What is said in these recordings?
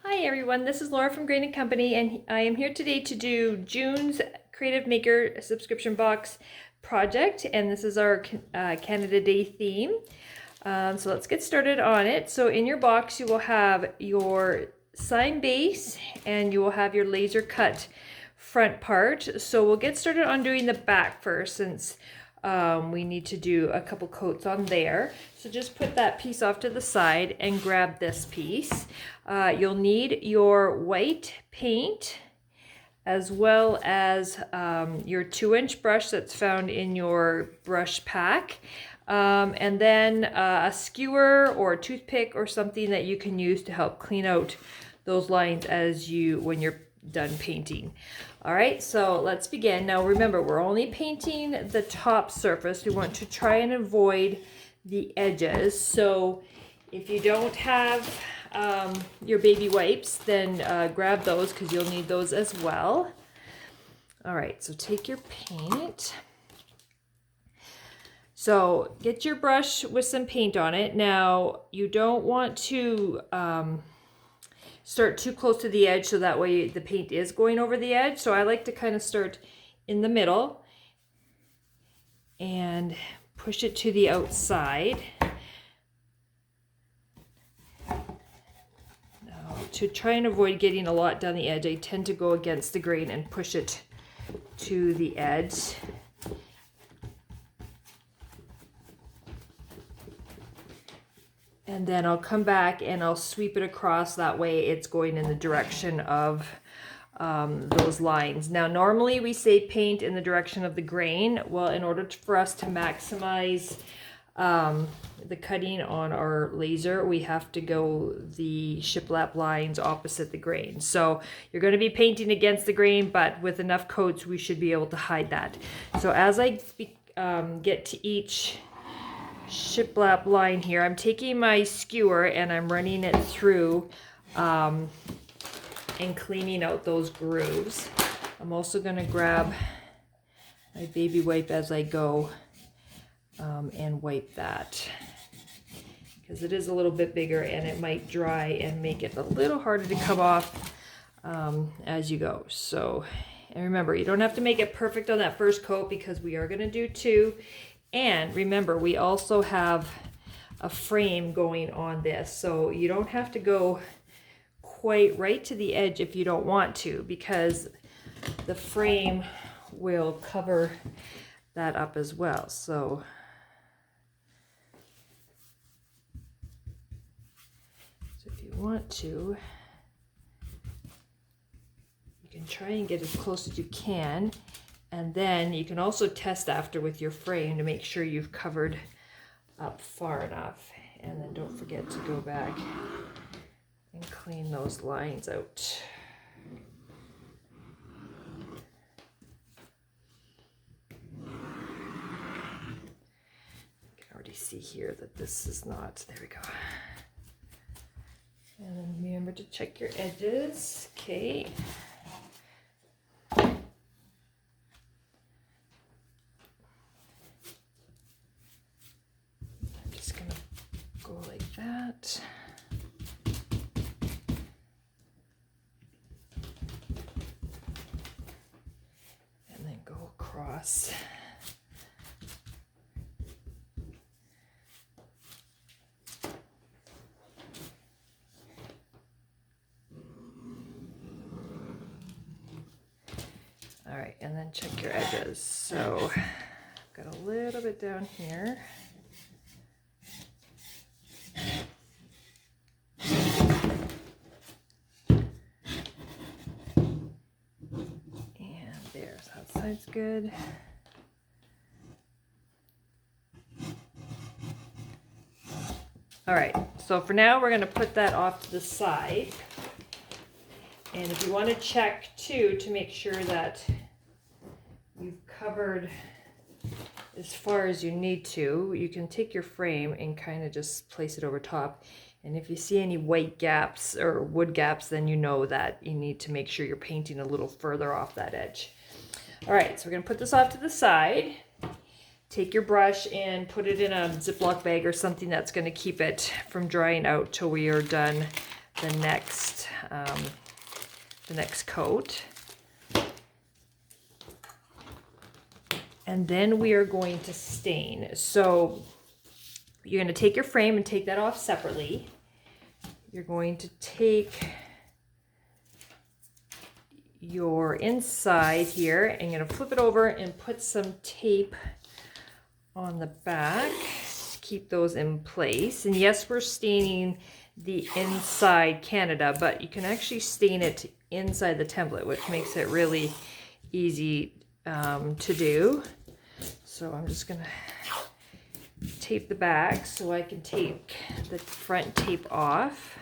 Hi everyone, this is Laura from Grain & Company, and I am here today to do June's Creative Maker subscription box project, and this is our Canada Day theme. So let's get started on it. So in your box you will have your sign base and you will have your laser cut front part. So we'll get started on doing the back first, since we need to do a couple coats on there. So just put that piece off to the side and grab this piece. You'll need your white paint as well as your 2-inch brush that's found in your brush pack. And then a skewer or a toothpick or something that you can use to help clean out those lines when you're done painting. All right, so let's begin. Now remember, we're only painting the top surface. We want to try and avoid the edges. So if you don't have your baby wipes, then grab those because you'll need those as well. All right, so take your paint. So get your brush with some paint on it. Now you don't want to start too close to the edge, so that way the paint is going over the edge. So I like to kind of start in the middle and push it to the outside. Now, to try and avoid getting a lot down the edge, I tend to go against the grain and push it to the edge. And then I'll come back and I'll sweep it across. That way it's going in the direction of those lines. Now normally we say paint in the direction of the grain. Well, in order for us to maximize the cutting on our laser, we have to go the shiplap lines opposite the grain. So you're going to be painting against the grain, but with enough coats we should be able to hide that. So as I get to each shiplap line here, I'm taking my skewer and I'm running it through and cleaning out those grooves. I'm also going to grab my baby wipe as I go and wipe that, because it is a little bit bigger and it might dry and make it a little harder to come off as you go. So, and remember, you don't have to make it perfect on that first coat because we are going to do two. And remember, we also have a frame going on this, so you don't have to go quite right to the edge if you don't want to, because the frame will cover that up as well. So if you want to, you can try and get as close as you can. And then you can also test after with your frame to make sure you've covered up far enough. And then don't forget to go back and clean those lines out. You can already see here that this is not, there we go. And then remember to check your edges. Okay. Go like that. And then go across. All right, and then check your edges. So I've got a little bit down here. That's good. All right, so for now we're going to put that off to the side. And if you want to check too to make sure that you've covered as far as you need to, you can take your frame and kind of just place it over top. And if you see any white gaps or wood gaps, then you know that you need to make sure you're painting a little further off that edge. All right, so we're going to put this off to the side. Take your brush and put it in a Ziploc bag or something that's going to keep it from drying out till we are done the next coat. And then we are going to stain. So you're going to take your frame and take that off separately. You're going to take your inside here and you're going to flip it over and put some tape on the back to keep those in place. And yes, we're staining the inside Canada, but you can actually stain it inside the template, which makes it really easy to do. So I'm just going to tape the back so I can take the front tape off.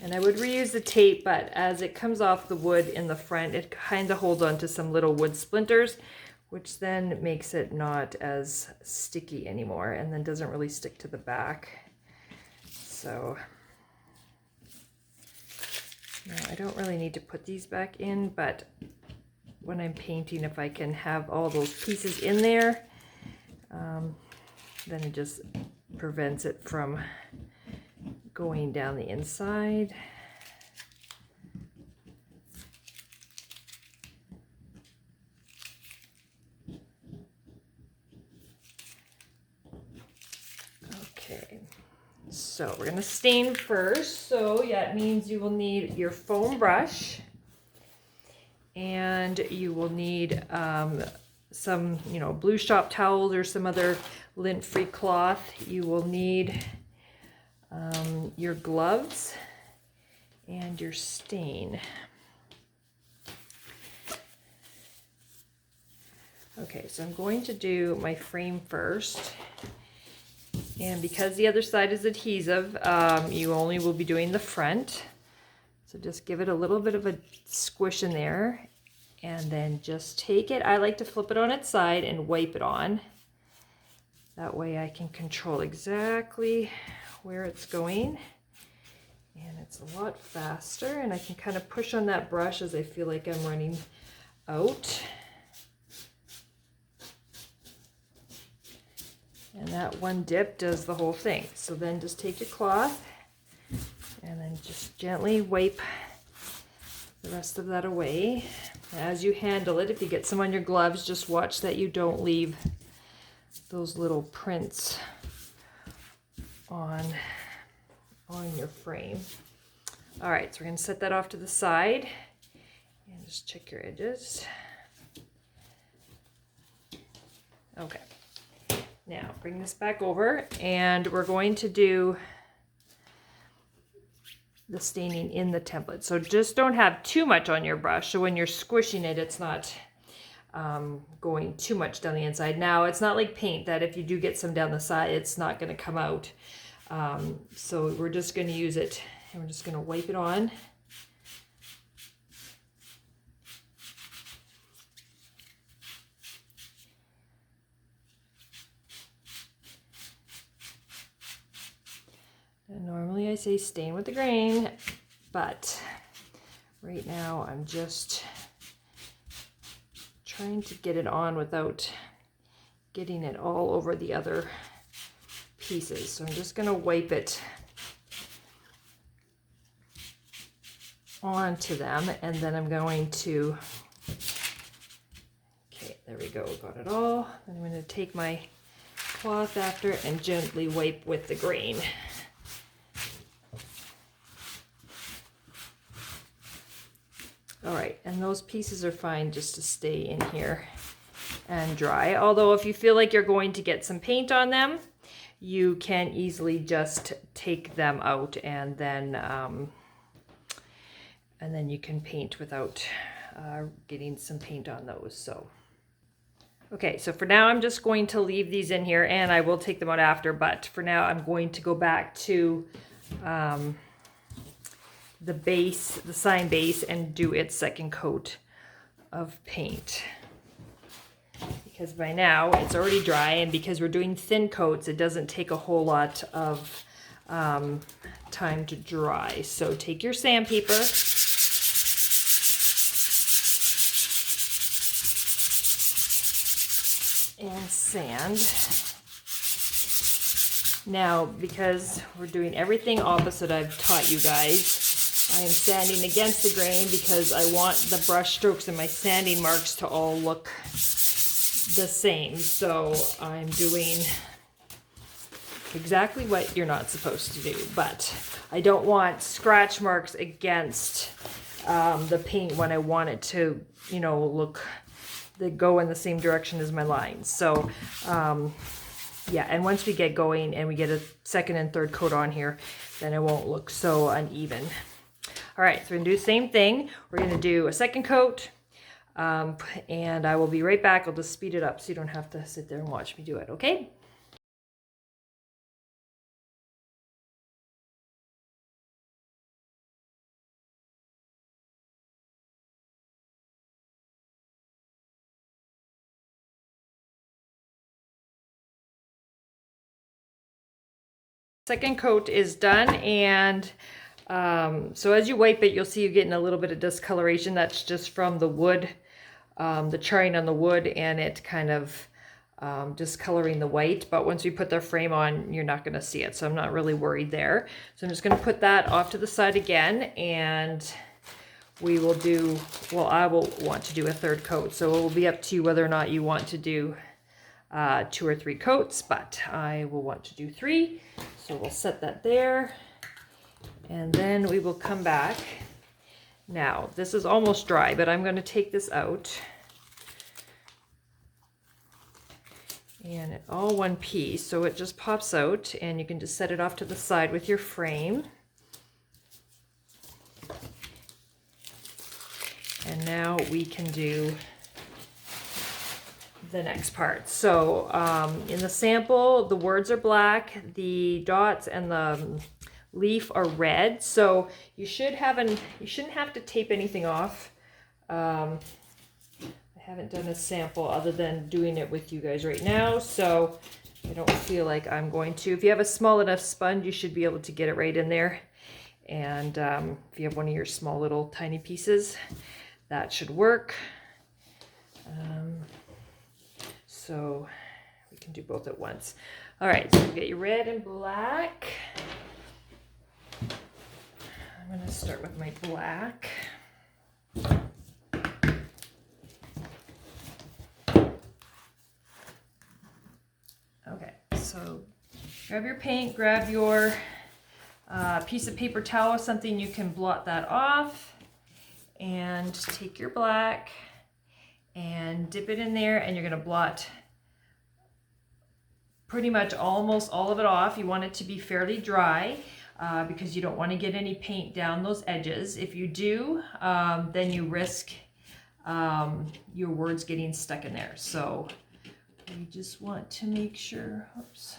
And I would reuse the tape, but as it comes off the wood in the front, it kind of holds on to some little wood splinters, which then makes it not as sticky anymore and then doesn't really stick to the back. So now I don't really need to put these back in, but when I'm painting, if I can have all those pieces in there, then it just prevents it from going down the inside. Okay, so we're going to stain first. So yeah, it means you will need your foam brush and you will need some, blue shop towels or some other lint-free cloth. You will need your gloves and your stain. Okay, so I'm going to do my frame first. And because the other side is adhesive, you only will be doing the front. So just give it a little bit of a squish in there and then just take it. I like to flip it on its side and wipe it on. That way I can control exactly where it's going. And it's a lot faster, and I can kind of push on that brush as I feel like I'm running out. And that one dip does the whole thing. So then just take your cloth and then just gently wipe the rest of that away. As you handle it, if you get some on your gloves, just watch that you don't leave those little prints on your frame. All right, so we're going to set that off to the side and just check your edges. Okay. Now bring this back over and we're going to do the staining in the template. So just don't have too much on your brush. So when you're squishing it, it's not going too much down the inside. Now it's not like paint that if you do get some down the side, it's not going to come out. So we're just going to use it and we're just going to wipe it on. And normally I say stain with the grain, but right now I'm just trying to get it on without getting it all over the other pieces. So I'm just going to wipe it onto them and then I'm going to, okay, there we go, got it all. Then I'm going to take my cloth after and gently wipe with the grain. All right, and those pieces are fine just to stay in here and dry. Although if you feel like you're going to get some paint on them, you can easily just take them out and then you can paint without getting some paint on those. So, okay, so for now I'm just going to leave these in here and I will take them out after, but for now I'm going to go back to the base, the sign base, and do its second coat of paint. Because by now it's already dry, and because we're doing thin coats, it doesn't take a whole lot of time to dry. So take your sandpaper and sand. Now, because we're doing everything opposite I've taught you guys, I am sanding against the grain because I want the brush strokes and my sanding marks to all look the same. So I'm doing exactly what you're not supposed to do, but I don't want scratch marks against the paint when I want it to, you know, look, they go in the same direction as my lines. So yeah, and once we get going and we get a second and third coat on here, then it won't look so uneven. All right, so we're gonna do the same thing. We're gonna do a second coat, and I will be right back. I'll just speed it up so you don't have to sit there and watch me do it, okay? Second coat is done, and so as you wipe it, you'll see you're getting a little bit of discoloration. That's just from the wood, the charring on the wood, and it kind of discoloring the white. But once we put the frame on, you're not going to see it, so I'm not really worried there. So I'm just going to put that off to the side again, and we will do, well, I will want to do a third coat, so it will be up to you whether or not you want to do 2 or 3 coats, but I will want to do 3. So we'll set that there, and then we will come back. Now, this is almost dry, but I'm going to take this out. And it's all one piece, so it just pops out, and you can just set it off to the side with your frame. And now we can do the next part. So in the sample, the words are black, the dots and the leaf are red. So you shouldn't have to tape anything off. I haven't done a sample other than doing it with you guys right now, so I don't feel like I'm going to. If you have a small enough sponge, you should be able to get it right in there. And if you have one of your small little tiny pieces, that should work. So we can do both at once. All right, so get your red and black. I'm going to start with my black. Okay, so grab your paint, grab your piece of paper towel, something you can blot that off, and take your black and dip it in there, and you're going to blot pretty much almost all of it off. You want it to be fairly dry because you don't want to get any paint down those edges. If you do, then you risk your words getting stuck in there. So we just want to make sure, oops,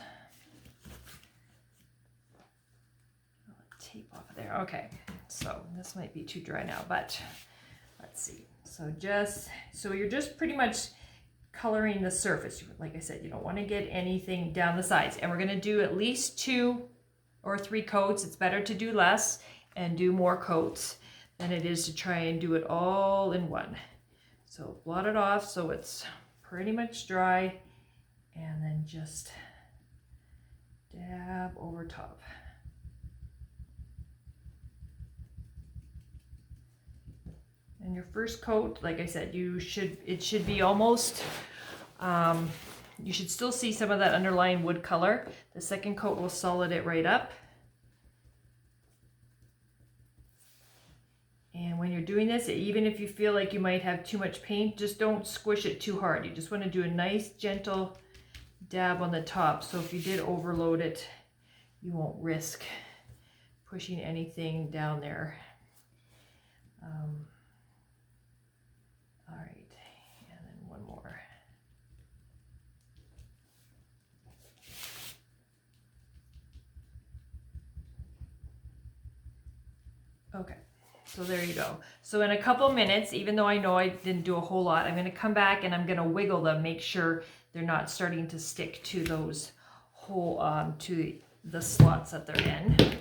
tape off of there. Okay, so this might be too dry now, but let's see. So you're just pretty much coloring the surface. Like I said, you don't want to get anything down the sides. And we're going to do at least 2 or 3 coats. It's better to do less and do more coats than it is to try and do it all in one. So blot it off so it's pretty much dry, and then just dab over top. And your first coat, like I said, it should be almost, you should still see some of that underlying wood color. The second coat will solid it right up. And when you're doing this, even if you feel like you might have too much paint, just don't squish it too hard. You just want to do a nice gentle dab on the top. So if you did overload it, you won't risk pushing anything down there. All right, and then one more. Okay, so there you go. So in a couple minutes, even though I know I didn't do a whole lot, I'm going to come back and I'm going to wiggle them, make sure they're not starting to stick to those whole, to the slots that they're in.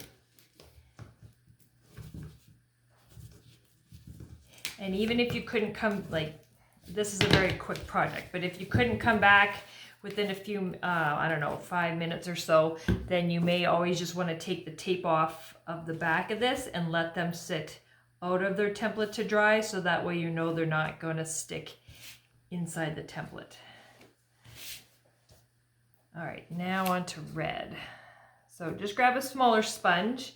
And even if you couldn't come, like, this is a very quick project, but if you couldn't come back within a few, I don't know, 5 minutes or so, then you may always just want to take the tape off of the back of this and let them sit out of their template to dry, so that way you know they're not going to stick inside the template. All right, now on to red. So just grab a smaller sponge,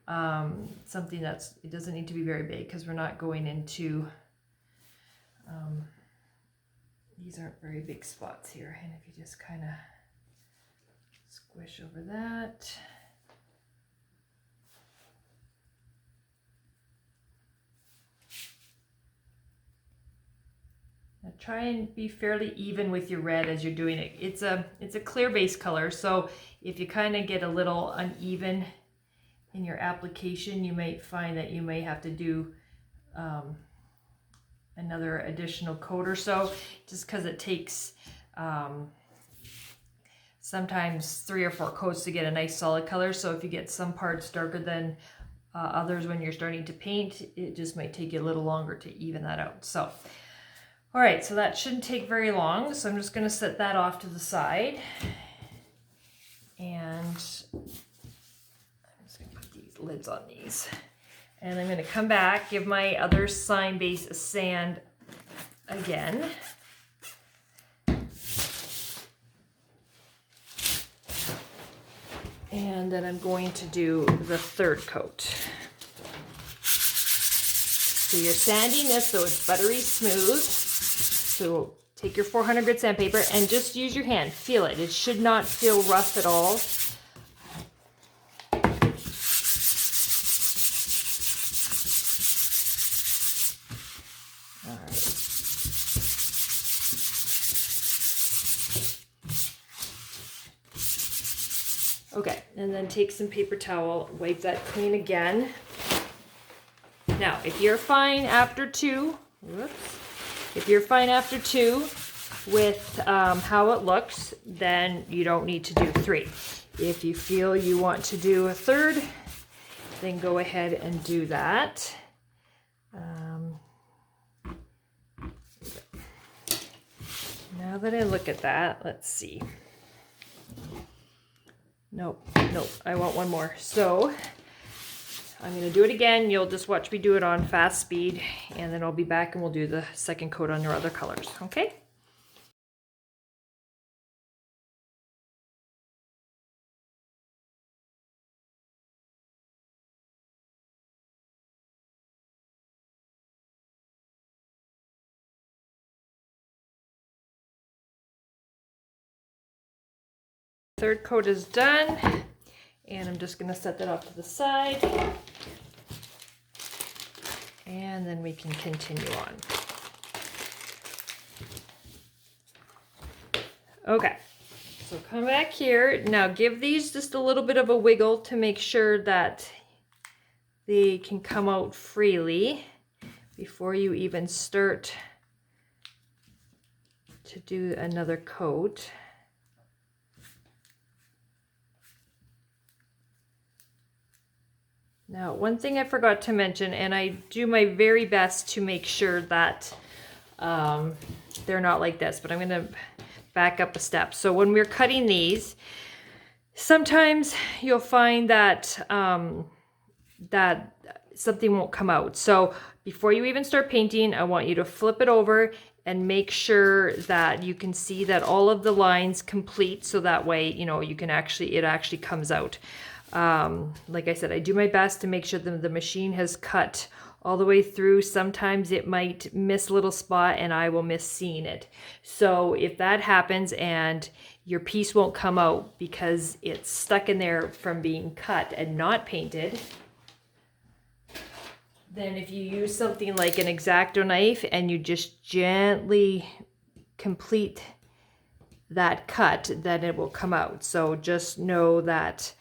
something that's, it doesn't need to be very big because we're not going into, these aren't very big spots here. And if you just kind of squish over that. Now try and be fairly even with your red as you're doing it. It's a clear base color, so if you kind of get a little uneven in your application, you might find that you may have to do another additional coat or so, just because it takes sometimes 3 or 4 coats to get a nice solid color. So if you get some parts darker than others when you're starting to paint, it just might take you a little longer to even that out. So all right, so that shouldn't take very long, so I'm just going to set that off to the side. And I'm just going to put these lids on these. And I'm going to come back, give my other sign base a sand again. And then I'm going to do the third coat. So you're sanding this so it's buttery smooth. So take your 400 grit sandpaper and just use your hand. Feel it. It should not feel rough at all. All right. Okay, and then take some paper towel, wipe that clean again. Now, if you're fine after 2, if you're fine after 2 with how it looks, then you don't need to do 3. If you feel you want to do a 3rd, then go ahead and do that. Now that I look at that, let's see. Nope, I want one more. So I'm going to do it again. You'll just watch me do it on fast speed, and then I'll be back and we'll do the second coat on your other colors, okay? Third coat is done, and I'm just going to set that off to the side. And then we can continue on. Okay, so come back here. Now give these just a little bit of a wiggle to make sure that they can come out freely before you even start to do another coat. Now, one thing I forgot to mention, and I do my very best to make sure that they're not like this, but I'm going to back up a step. So when we're cutting these, sometimes you'll find that that something won't come out. So before you even start painting, I want you to flip it over and make sure that you can see that all of the lines complete, so that way, you know, you can it actually comes out. Like I said, I do my best to make sure that the machine has cut all the way through. Sometimes it might miss a little spot and I will miss seeing it. So if that happens and your piece won't come out because it's stuck in there from being cut and not painted, then if you use something like an X-Acto knife and you just gently complete that cut, then it will come out. So just know that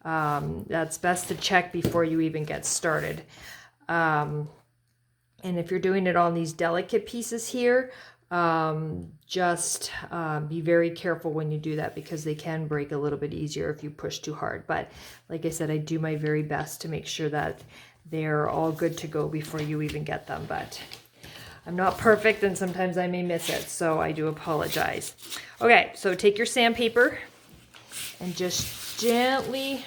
that's best to check before you even get started. And if you're doing it on these delicate pieces here, just be very careful when you do that, because they can break a little bit easier if you push too hard. But like I said, I do my very best to make sure that they're all good to go before you even get them. But I'm not perfect and sometimes I may miss it, so I do apologize. Okay, so take your sandpaper and just gently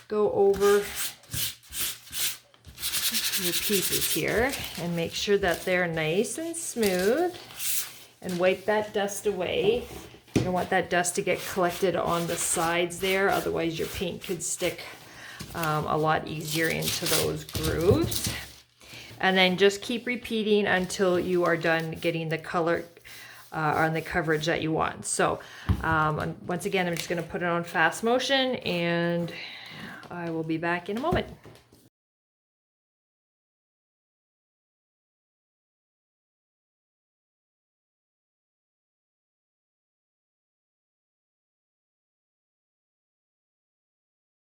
go over your pieces here and make sure that they're nice and smooth, and wipe that dust away. You don't want that dust to get collected on the sides there, otherwise your paint could stick a lot easier into those grooves. And then just keep repeating until you are done getting the color on the coverage that you want. So once again, I'm just going to put it on fast motion and I will be back in a moment.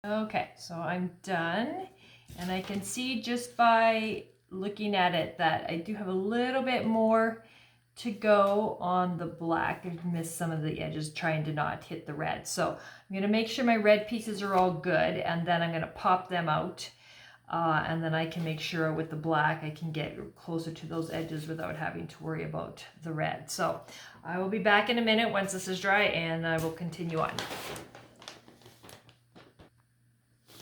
Okay, so I'm done, and I can see just by looking at it that I do have a little bit more to go on the black. I've missed some of the edges trying to not hit the red. So I'm going to make sure my red pieces are all good, and then I'm going to pop them out, and then I can make sure with the black I can get closer to those edges without having to worry about the red. So I will be back in a minute once this is dry, and I will continue on.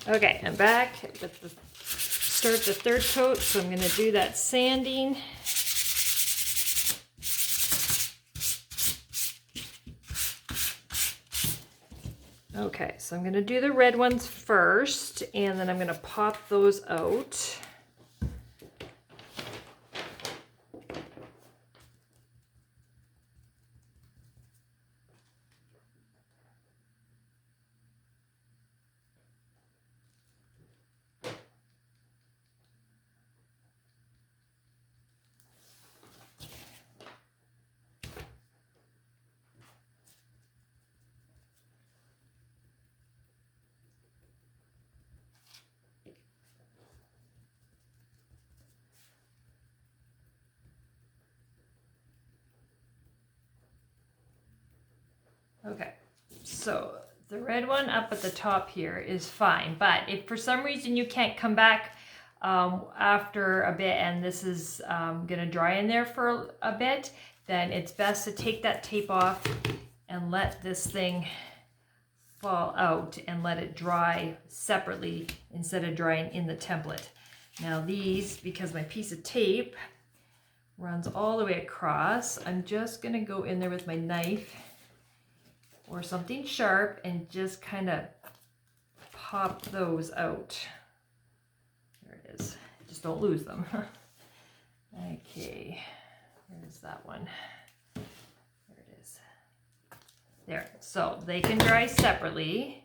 Okay, I'm back with the start the third coat, so I'm going to do that sanding. Okay, so I'm going to do the red ones first, and then I'm going to pop those out. Okay, so the red one up at the top here is fine, but if for some reason you can't come back after a bit and this is going to dry in there for a bit, then it's best to take that tape off and let this thing fall out and let it dry separately instead of drying in the template. Now these, because my piece of tape runs all the way across, I'm just going to go in there with my knife or something sharp and just kind of pop those out. There it is. Just don't lose them. Okay, there's that one. There it is. There, so they can dry separately.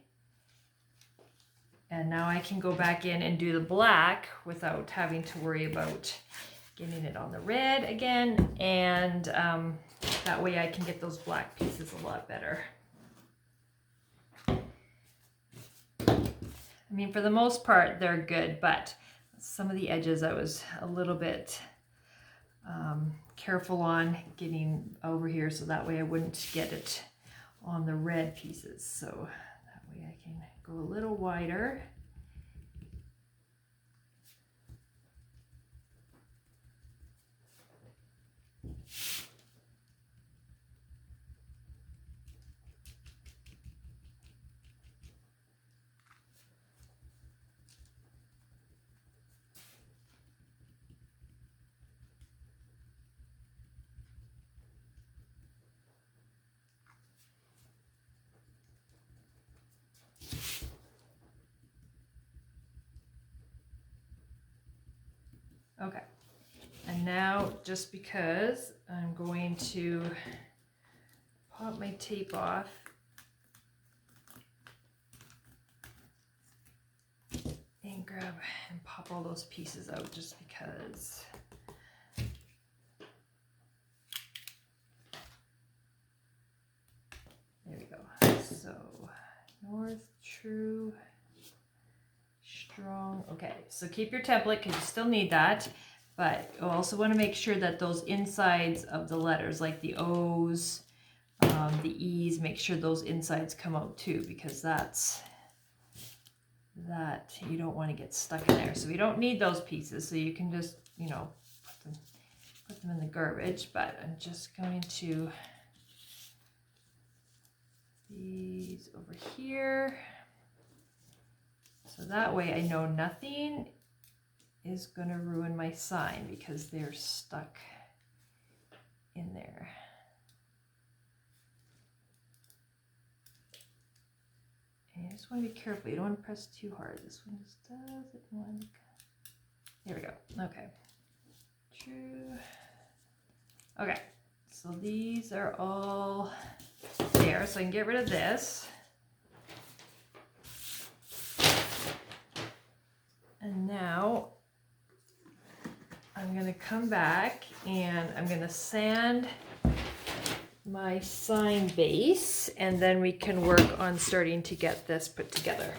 And now I can go back in and do the black without having to worry about getting it on the red again. And that way I can get those black pieces a lot better. I mean, for the most part, they're good, but some of the edges I was a little bit careful on getting over here, so that way I wouldn't get it on the red pieces. So that way I can go a little wider. Okay, and now just because I'm going to pop my tape off and grab and pop all those pieces out just because. There we go. So north, true, strong. Okay, so keep your template because you still need that, but you also want to make sure that those insides of the letters, like the O's, the E's, make sure those insides come out too, because that's that you don't want to get stuck in there. So we don't need those pieces, so you can just, you know, put them in the garbage. But I'm just going to these over here, so that way I know nothing is going to ruin my sign because they're stuck in there. And you just want to be careful. You don't want to press too hard. This one just doesn't want to. There we go. Okay. True. Okay. So these are all there. So I can get rid of this. And now I'm going to come back and I'm going to sand my sign base, and then we can work on starting to get this put together.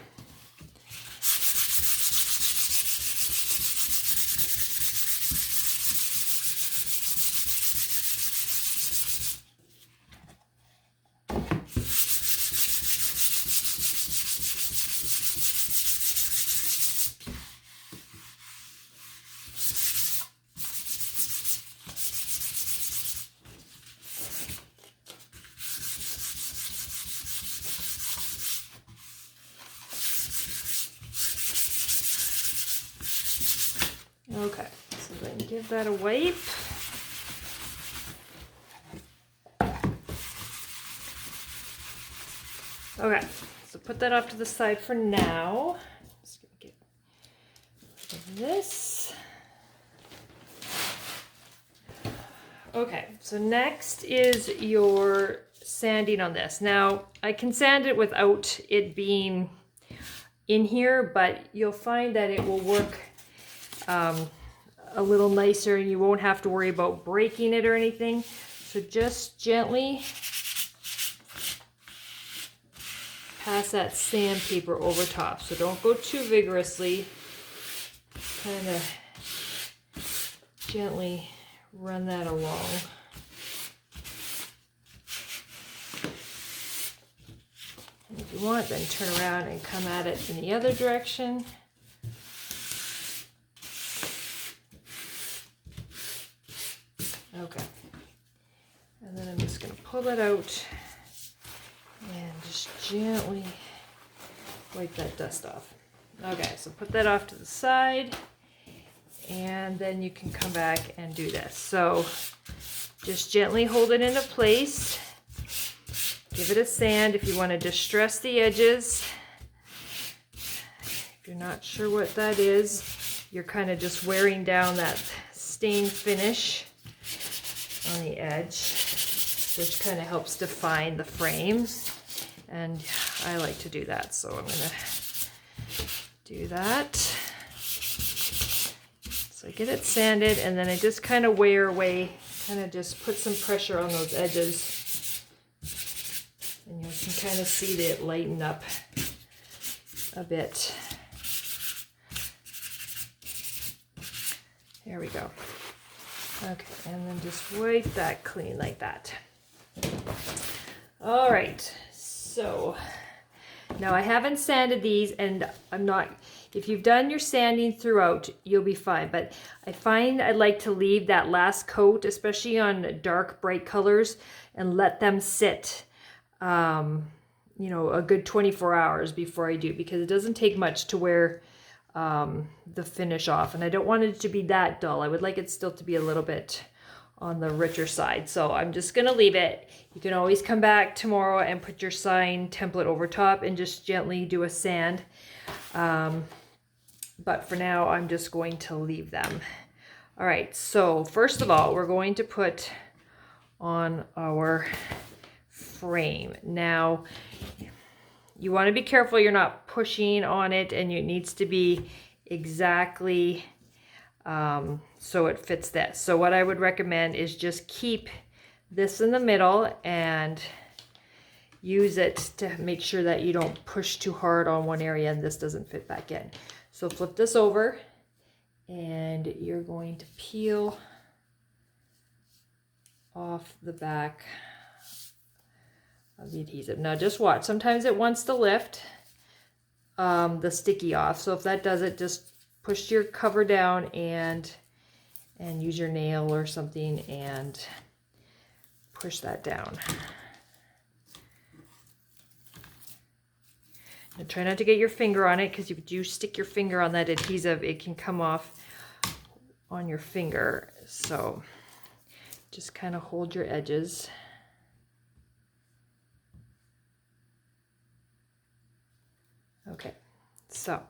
Okay, so then give that a wipe. Okay, so put that off to the side for now. Just gonna get rid of this. Okay, so next is your sanding on this. Now, I can sand it without it being in here, but you'll find that it will work a little nicer and you won't have to worry about breaking it or anything. So just gently pass that sandpaper over top. So don't go too vigorously. Kind of gently run that along. And if you want, then turn around and come at it in the other direction. Okay, and then I'm just going to pull it out and just gently wipe that dust off. Okay, so put that off to the side, and then you can come back and do this. So just gently hold it into place. Give it a sand if you want to distress the edges. If you're not sure what that is, you're kind of just wearing down that stain finish on the edge, which kind of helps define the frame, and I like to do that, so I'm going to do that. So I get it sanded, and then I just kind of wear away, kind of just put some pressure on those edges, and you can kind of see that it lighten up a bit. There we go. Okay, and then just wipe that clean like that. All right, so now I haven't sanded these, and I'm not, if you've done your sanding throughout, you'll be fine, but I find I like to leave that last coat, especially on dark, bright colors, and let them sit, you know, a good 24 hours before I do, because it doesn't take much to wear the finish off, and I don't want it to be that dull. I would like it still to be a little bit on the richer side, so I'm just gonna leave it. You can always come back tomorrow and put your sign template over top and just gently do a sand, but for now I'm just going to leave them. All right, so first of all, we're going to put on our frame. Now you want to be careful you're not pushing on it, and it needs to be exactly so it fits this. So what I would recommend is just keep this in the middle and use it to make sure that you don't push too hard on one area and this doesn't fit back in. So flip this over, and you're going to peel off the back of the adhesive. Now just watch, sometimes it wants to lift, the sticky off. So if that does it, just push your cover down and use your nail or something and push that down. Now try not to get your finger on it, because if you stick your finger on that adhesive, it can come off on your finger. So just kind of hold your edges. Okay, so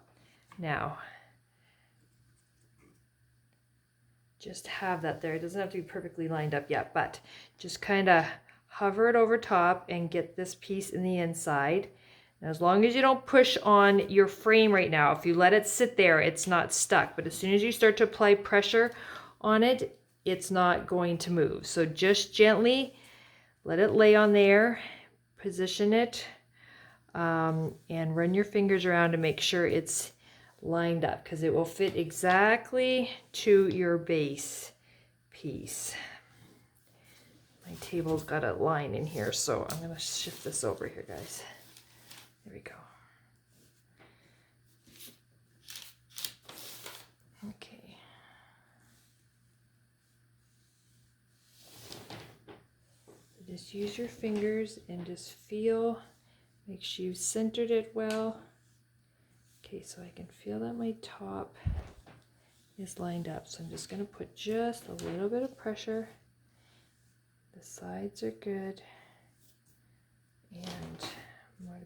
now just have that there. It doesn't have to be perfectly lined up yet, but just kind of hover it over top and get this piece in the inside. And as long as you don't push on your frame right now, if you let it sit there, it's not stuck. But as soon as you start to apply pressure on it, it's not going to move. So just gently let it lay on there, position it, and run your fingers around to make sure it's lined up, because it will fit exactly to your base piece. My table's got a line in here, so I'm going to shift this over here, guys. There we go. Okay. So just use your fingers and just feel, make sure you've centered it well. Okay, so I can feel that my top is lined up. So I'm just going to put just a little bit of pressure. The sides are good. And my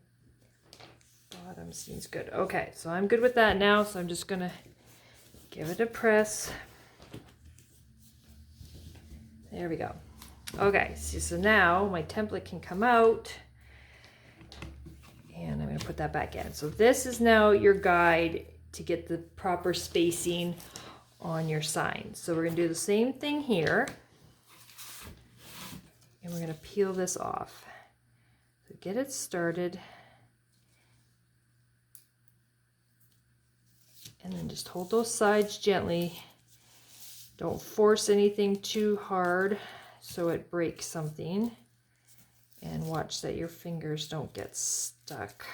bottom seems good. Okay, so I'm good with that now. So I'm just going to give it a press. There we go. Okay, so now my template can come out. And I'm going to put that back in. So this is now your guide to get the proper spacing on your sign. So we're going to do the same thing here. And we're going to peel this off. So get it started. And then just hold those sides gently. Don't force anything too hard so it breaks something. And watch that your fingers don't get stuck.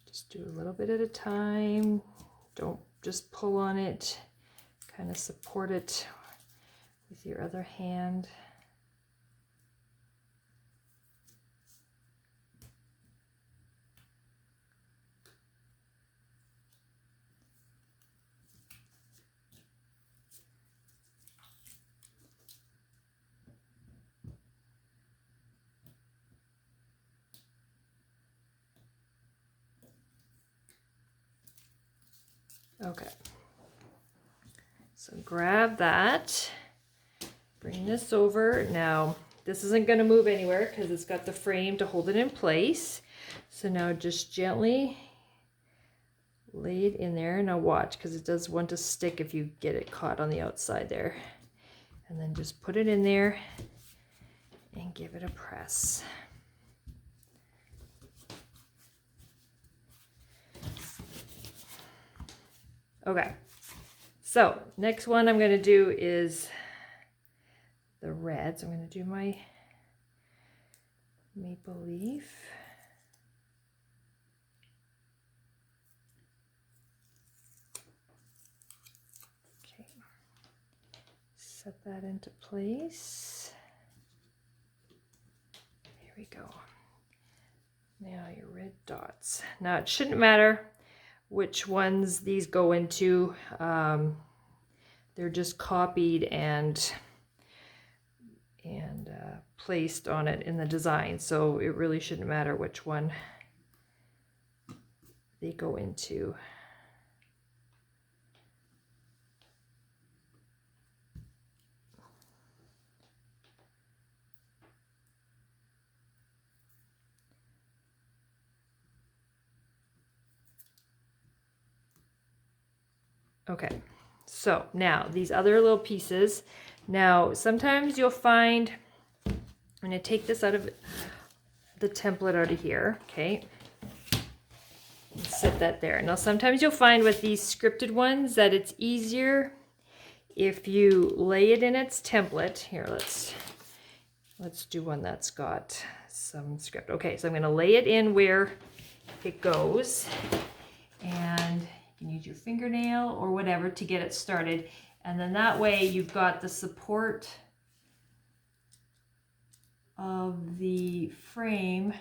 Just do a little bit at a time. Don't just pull on it. Kind of support it with your other hand. Okay, so grab that, bring this over. Now, this isn't going to move anywhere because it's got the frame to hold it in place. So now just gently lay it in there. Now watch, because it does want to stick if you get it caught on the outside there. And then just put it in there and give it a press. Okay, so next one I'm going to do is the red. So I'm going to do my maple leaf. Okay, set that into place. Here we go. Now your red dots. Now it shouldn't matter which ones these go into. They're just copied and placed on it in the design, so it really shouldn't matter which one they go into. Okay, so now these other little pieces. Now, sometimes you'll find, I'm going to take this out of the template out of here, okay? Set that there. Now, sometimes you'll find with these scripted ones that it's easier if you lay it in its template. Here, let's do one that's got some script. Okay, so I'm going to lay it in where it goes, and you can use your fingernail or whatever to get it started. And then that way you've got the support of the frame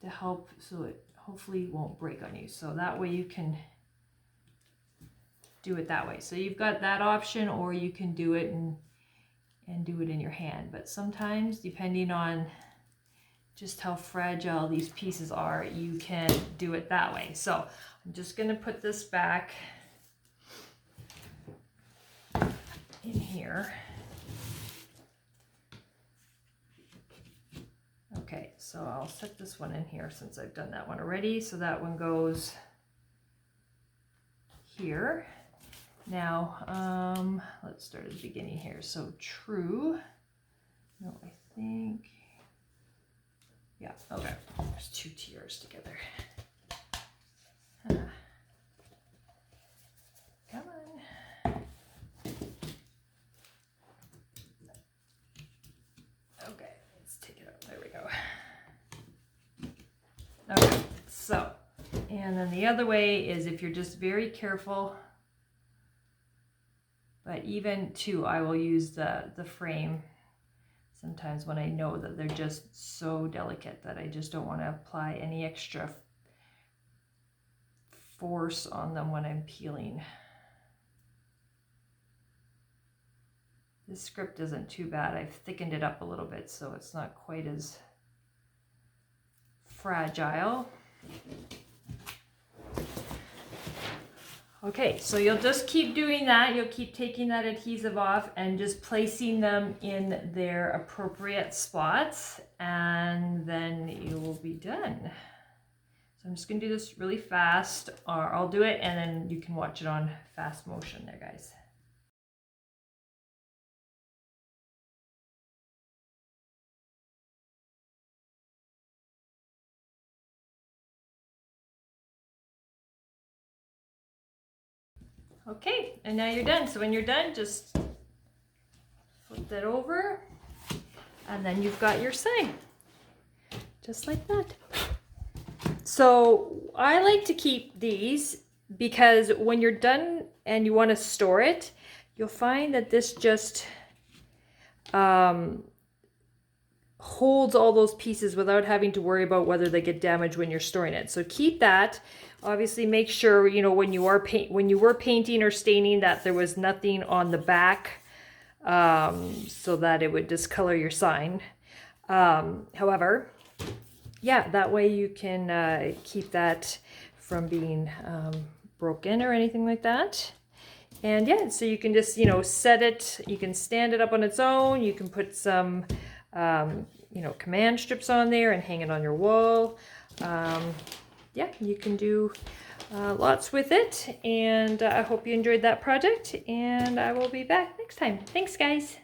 to help, so it hopefully won't break on you. So that way you can do it that way. So you've got that option, or you can do it and do it in your hand. But sometimes, depending on just how fragile these pieces are, you can do it that way. So I'm just going to put this back in here. Okay, so I'll set this one in here since I've done that one already. So that one goes here. Now, let's start at the beginning here. So true. No, I think, yeah, okay. There's two tiers together. Come on. Okay, let's take it out. There we go. Okay, so, and then the other way is if you're just very careful, but even too, I will use the frame sometimes when I know that they're just so delicate that I just don't want to apply any extra force on them when I'm peeling. This script isn't too bad. I've thickened it up a little bit so it's not quite as fragile. Okay, so you'll just keep doing that. You'll keep taking that adhesive off and just placing them in their appropriate spots, and then you will be done. So I'm just going to do this really fast, or I'll do it and then you can watch it on fast motion there, guys. Okay, and now you're done. So when you're done, just flip that over, and then you've got your sign, just like that. So I like to keep these because when you're done and you want to store it, you'll find that this just holds all those pieces without having to worry about whether they get damaged when you're storing it. So keep that. Obviously, make sure, you know, when you were painting or staining, that there was nothing on the back so that it would discolor your sign. However, yeah, that way you can keep that from being broken or anything like that. And yeah, so you can just, you know, set it, you can stand it up on its own, you can put some you know, command strips on there and hang it on your wall. Yeah, you can do lots with it, and I hope you enjoyed that project, and I will be back next time. Thanks, guys.